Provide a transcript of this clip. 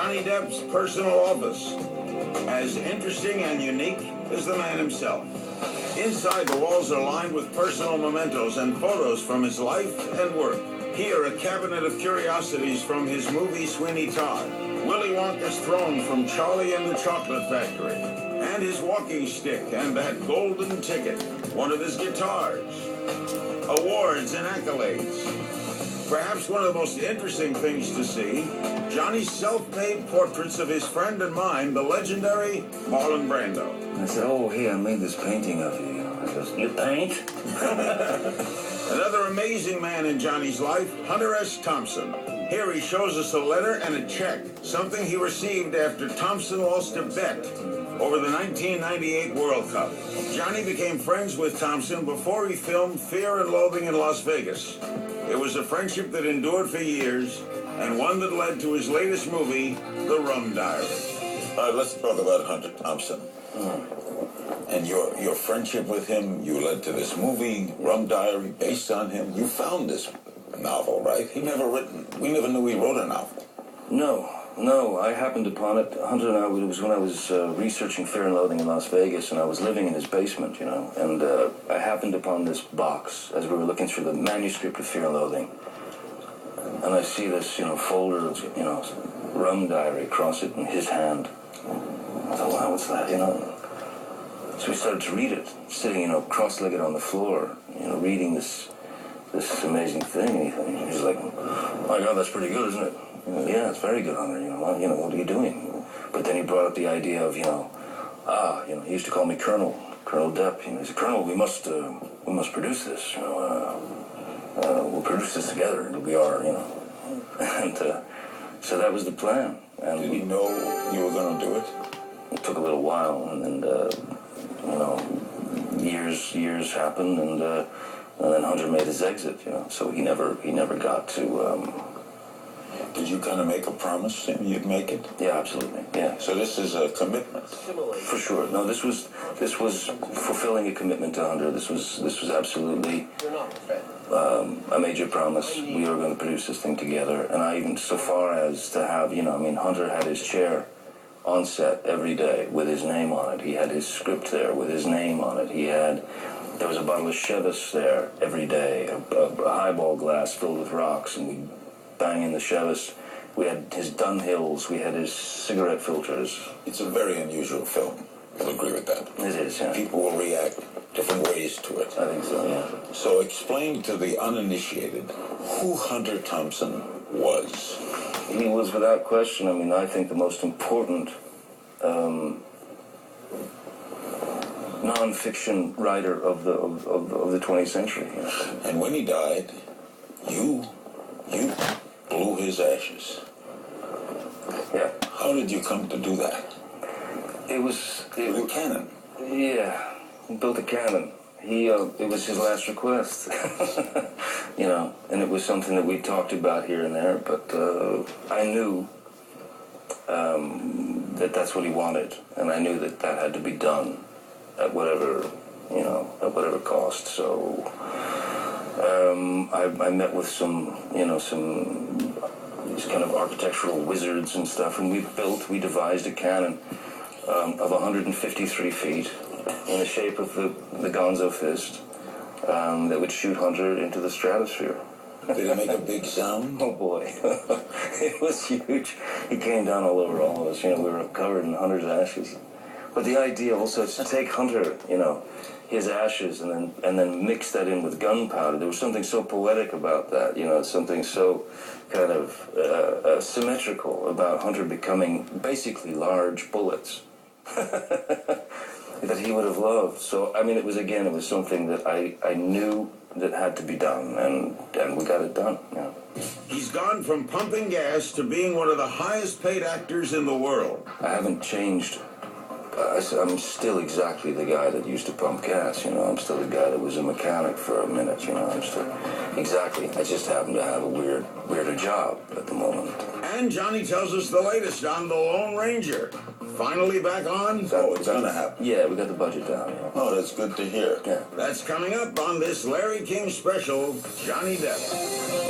Johnny Depp's personal office, as interesting and unique as the man himself. Inside, the walls are lined with personal mementos and photos from his life and work. Here, a cabinet of curiosities from his movie Sweeney Todd, Willy Wonka's throne from Charlie and the Chocolate Factory, and his walking stick and that golden ticket, one of his guitars, awards and accolades. Perhaps one of the most interesting things to see, Johnny's self-made portraits of his friend and mine, the legendary Marlon Brando. I said, oh, hey, I made this painting of you. I goes, you paint? Another amazing man in Johnny's life, Hunter S. Thompson. Here he shows us a letter and a check, something he received after Thompson lost a bet over the 1998 World Cup. Johnny became friends with Thompson before he filmed Fear and Loathing in Las Vegas. It was a friendship that endured for years, and one that led to his latest movie, The Rum Diary. All right, let's talk about Hunter Thompson. And your friendship with him, you led to this movie, Rum Diary, based on him. You found this novel, right? We never knew he wrote a novel. No, I happened upon it. Hunter and I, it was when I was researching Fear and Loathing in Las Vegas, and I was living in his basement, and I happened upon this box as we were looking through the manuscript of Fear and Loathing. And I see this, folder of, Rum Diary across it in his hand. I thought, wow, what's that, So we started to read it, sitting, cross-legged on the floor, reading this amazing thing. And he's like, oh my God, that's pretty good, isn't it? Yeah, it's very good, Hunter. What are you doing? But then he brought up the idea of, he used to call me Colonel Depp. He said, Colonel, we must produce this. We'll produce this together. It'll be our, And so that was the plan. And did he know you were going to do it? It took a little while, and then, years happened, and then Hunter made his exit. So he never got to. Did you kind of make a promise him you'd make it? Yeah, absolutely. Yeah. So this is a commitment. For sure. No, this was fulfilling a commitment to Hunter. This was absolutely a major promise. We were going to produce this thing together, and I even so far as to have Hunter had his chair on set every day with his name on it. He had his script there with his name on it. There was a bottle of Chivas there every day, a highball glass filled with rocks, and we'd bang in the Chivas. We had his Dunhills, we had his cigarette filters. It's a very unusual film. You'll agree with that. It is, yeah. People will react different ways to it. I think so, yeah. So explain to the uninitiated who Hunter Thompson was. He was, without question, I think the most important non-fiction writer of the 20th century. And when he died, you blew his ashes. Yeah. How did you come to do that? It was a cannon. Yeah, he built a cannon. It was his last request, and it was something that we talked about here and there, but I knew that that's what he wanted, and I knew that had to be done at whatever cost. So I met with some these kind of architectural wizards and stuff, and we devised a cannon of 153 feet in the shape of the Gonzo fist that would shoot Hunter into the stratosphere. Did it make a big sound? Oh boy, it was huge. He came down all over all of us. We were covered in Hunter's ashes. But the idea also is to take Hunter, his ashes, and then mix that in with gunpowder. There was something so poetic about that. Something so kind of symmetrical about Hunter becoming basically large bullets. That he would have loved. So, it was something that I knew that had to be done, and we got it done, yeah. He's gone from pumping gas to being one of the highest paid actors in the world. I haven't changed. I'm still exactly the guy that used to pump gas, I'm still the guy that was a mechanic for a minute, I'm still... Exactly. I just happen to have a weirder job at the moment. And Johnny tells us the latest on The Lone Ranger. Finally back on? It's going to happen. Yeah, we got the budget down, yeah. Oh, that's good to hear. Yeah. That's coming up on this Larry King special, Johnny Depp.